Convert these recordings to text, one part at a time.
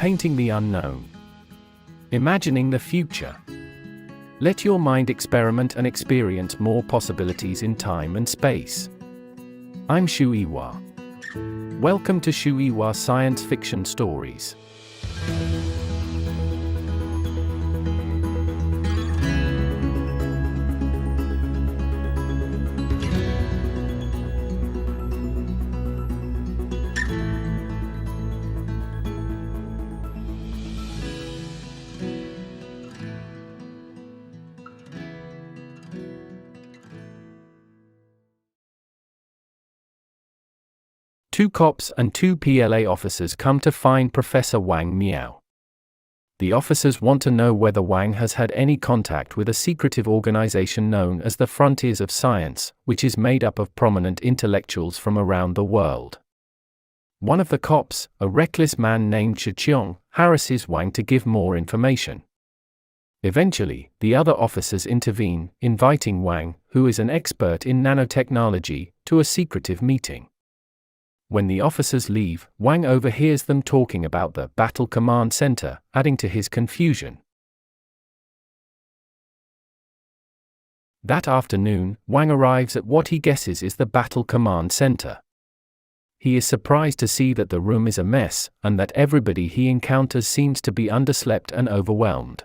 painting the unknown. Imagining the future. Let your mind experiment and experience more possibilities in time and space. I'm Shuiwa. Welcome to Shuiwa Science Fiction Stories. Two cops and two PLA officers come to find Professor Wang Miao. The officers want to know whether Wang has had any contact with a secretive organization known as the Frontiers of Science, which is made up of prominent intellectuals from around the world. One of the cops, a reckless man named Chang, harasses Wang to give more information. Eventually, the other officers intervene, inviting Wang, who is an expert in nanotechnology, to a secretive meeting. When the officers leave, Wang overhears them talking about the Battle Command Center, adding to his confusion. That afternoon, Wang arrives at what he guesses is the Battle Command Center. He is surprised to see that the room is a mess, and that everybody he encounters seems to be underslept and overwhelmed.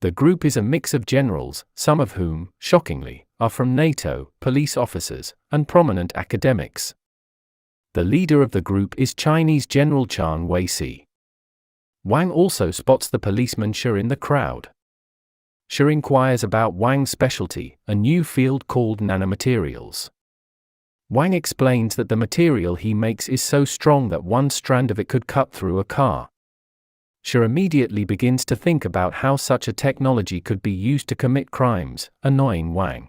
The group is a mix of generals, some of whom, shockingly, are from NATO, police officers, and prominent academics. The leader of the group is Chinese General Chang. Wang also spots the policeman Shi in the crowd. Shi inquires about Wang's specialty, a new field called nanomaterials. Wang explains that the material he makes is so strong that one strand of it could cut through a car. Shi immediately begins to think about how such a technology could be used to commit crimes, annoying Wang.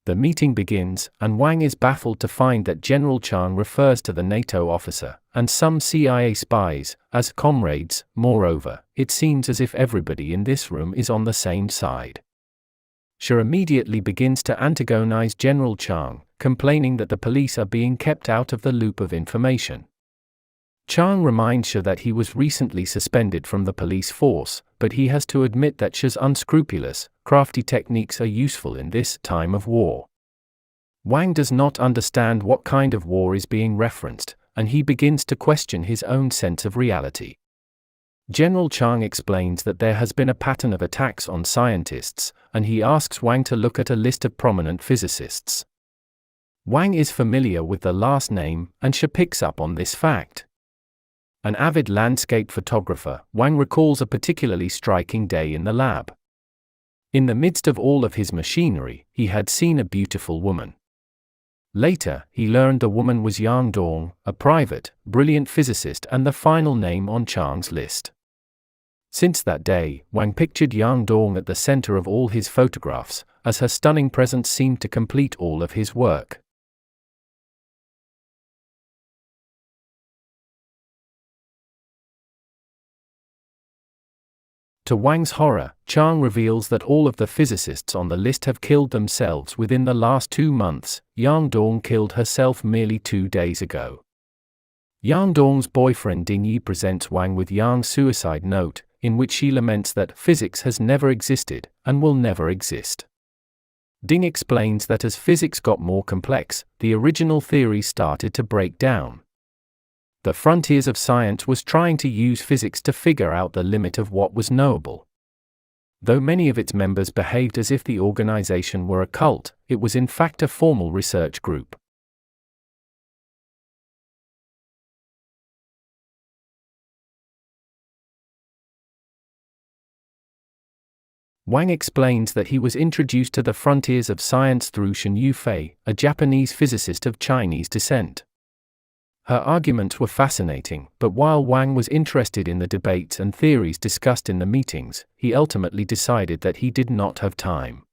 The meeting begins, and Wang is baffled to find that General Chang refers to the NATO officer, and some CIA spies, as comrades. Moreover, it seems as if everybody in this room is on the same side. Shi immediately begins to antagonize General Chang, complaining that the police are being kept out of the loop of information. Chang reminds Shi that he was recently suspended from the police force, but he has to admit that Shi's unscrupulous, crafty techniques are useful in this time of war. Wang does not understand what kind of war is being referenced, and he begins to question his own sense of reality. General Chang explains that there has been a pattern of attacks on scientists, and he asks Wang to look at a list of prominent physicists. Wang is familiar with the last name, and Shi picks up on this fact. An avid landscape photographer, Wang recalls a particularly striking day in the lab. In the midst of all of his machinery, he had seen a beautiful woman. Later, he learned the woman was Yang Dong, a private, brilliant physicist and the final name on Chang's list. Since that day, Wang pictured Yang Dong at the center of all his photographs, as her stunning presence seemed to complete all of his work. To Wang's horror, Chang reveals that all of the physicists on the list have killed themselves within the last 2 months. Yang Dong killed herself merely 2 days ago. Yang Dong's boyfriend Ding Yi presents Wang with Yang's suicide note, in which she laments that physics has never existed, and will never exist. Ding explains that as physics got more complex, the original theories started to break down. The Frontiers of Science was trying to use physics to figure out the limit of what was knowable. Though many of its members behaved as if the organization were a cult, it was in fact a formal research group. Wang explains that he was introduced to the Frontiers of Science through Shen Yufei, a Japanese physicist of Chinese descent. Her arguments were fascinating, but while Wang was interested in the debates and theories discussed in the meetings, he ultimately decided that he did not have time.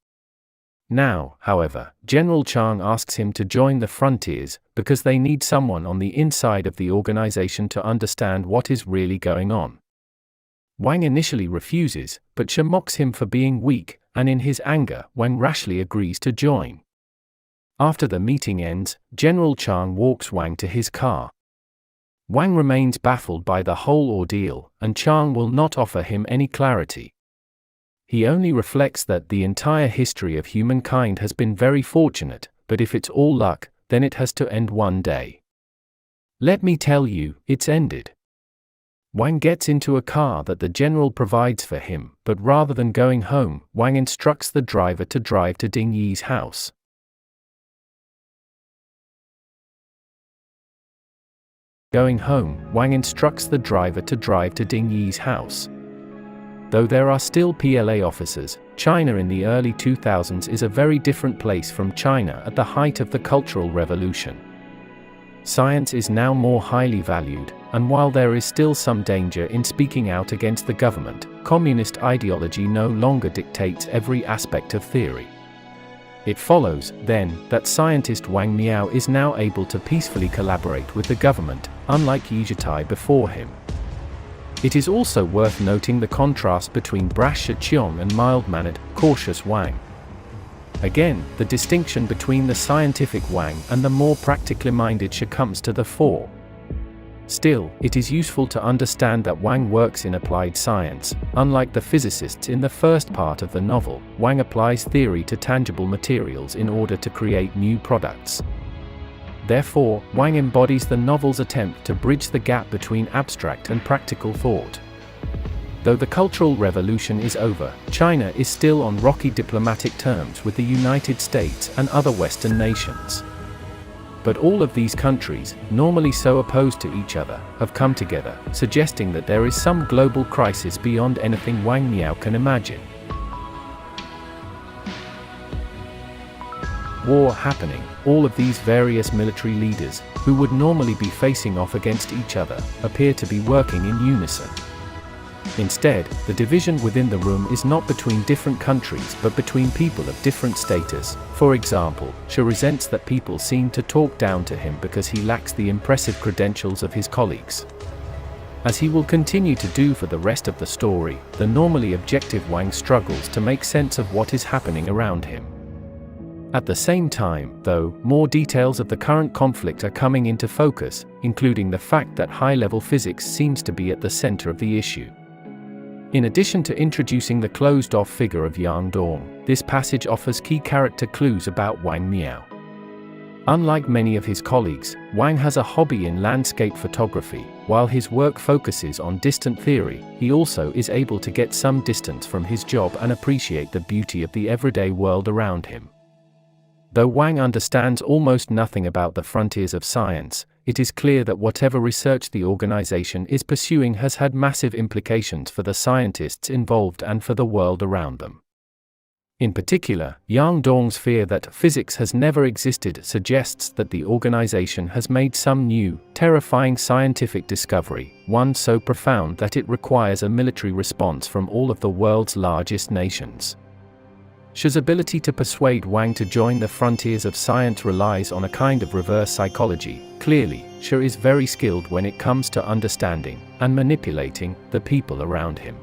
Now, however, General Chang asks him to join the Frontiers, because they need someone on the inside of the organization to understand what is really going on. Wang initially refuses, but Shi mocks him for being weak, and in his anger, Wang rashly agrees to join. After the meeting ends, General Chang walks Wang to his car. Wang remains baffled by the whole ordeal, and Chang will not offer him any clarity. He only reflects that the entire history of humankind has been very fortunate, but if it's all luck, then it has to end one day. Let me tell you, it's ended. Wang gets into a car that the general provides for him, but rather than going home, Wang instructs the driver to drive to Ding Yi's house. Going home, Wang instructs the driver to drive to Ding Yi's house. Though there are still PLA officers, China in the early 2000s is a very different place from China at the height of the Cultural Revolution. Science is now more highly valued, and while there is still some danger in speaking out against the government, communist ideology no longer dictates every aspect of theory. It follows, then, that scientist Wang Miao is now able to peacefully collaborate with the government, unlike Yi Zhitai before him. It is also worth noting the contrast between brash Qiong and mild-mannered, cautious Wang. Again, the distinction between the scientific Wang and the more practically minded Shi comes to the fore. Still, it is useful to understand that Wang works in applied science. Unlike the physicists in the first part of the novel, Wang applies theory to tangible materials in order to create new products. Therefore, Wang embodies the novel's attempt to bridge the gap between abstract and practical thought. Though the Cultural Revolution is over, China is still on rocky diplomatic terms with the United States and other Western nations. But all of these countries, normally so opposed to each other, have come together, suggesting that there is some global crisis beyond anything Wang Miao can imagine. War happening, all of these various military leaders, who would normally be facing off against each other, appear to be working in unison. Instead, the division within the room is not between different countries but between people of different status. For example, Shi resents that people seem to talk down to him because he lacks the impressive credentials of his colleagues. As he will continue to do for the rest of the story, the normally objective Wang struggles to make sense of what is happening around him. At the same time, though, more details of the current conflict are coming into focus, including the fact that high-level physics seems to be at the center of the issue. In addition to introducing the closed-off figure of Yang Dong, this passage offers key character clues about Wang Miao. Unlike many of his colleagues, Wang has a hobby in landscape photography. While his work focuses on distant theory, he also is able to get some distance from his job and appreciate the beauty of the everyday world around him. Though Wang understands almost nothing about the frontiers of science, it is clear that whatever research the organization is pursuing has had massive implications for the scientists involved and for the world around them. In particular, Yang Dong's fear that physics has never existed suggests that the organization has made some new, terrifying scientific discovery, one so profound that it requires a military response from all of the world's largest nations. Shi's ability to persuade Wang to join the frontiers of science relies on a kind of reverse psychology. Clearly, Shi is very skilled when it comes to understanding and manipulating the people around him.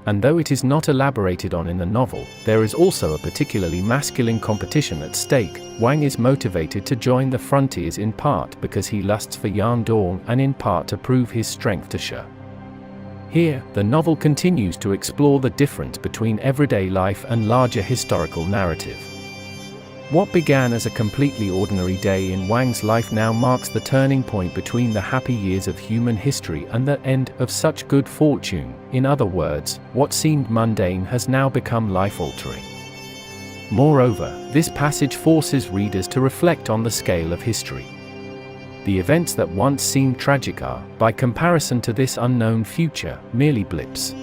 And though it is not elaborated on in the novel, there is also a particularly masculine competition at stake. Wang is motivated to join the frontiers in part because he lusts for Yang Dong and in part to prove his strength to Shi. Here, the novel continues to explore the difference between everyday life and larger historical narrative. What began as a completely ordinary day in Wang's life now marks the turning point between the happy years of human history and the end of such good fortune. In other words, what seemed mundane has now become life-altering. Moreover, this passage forces readers to reflect on the scale of history. The events that once seemed tragic are, by comparison to this unknown future, merely blips.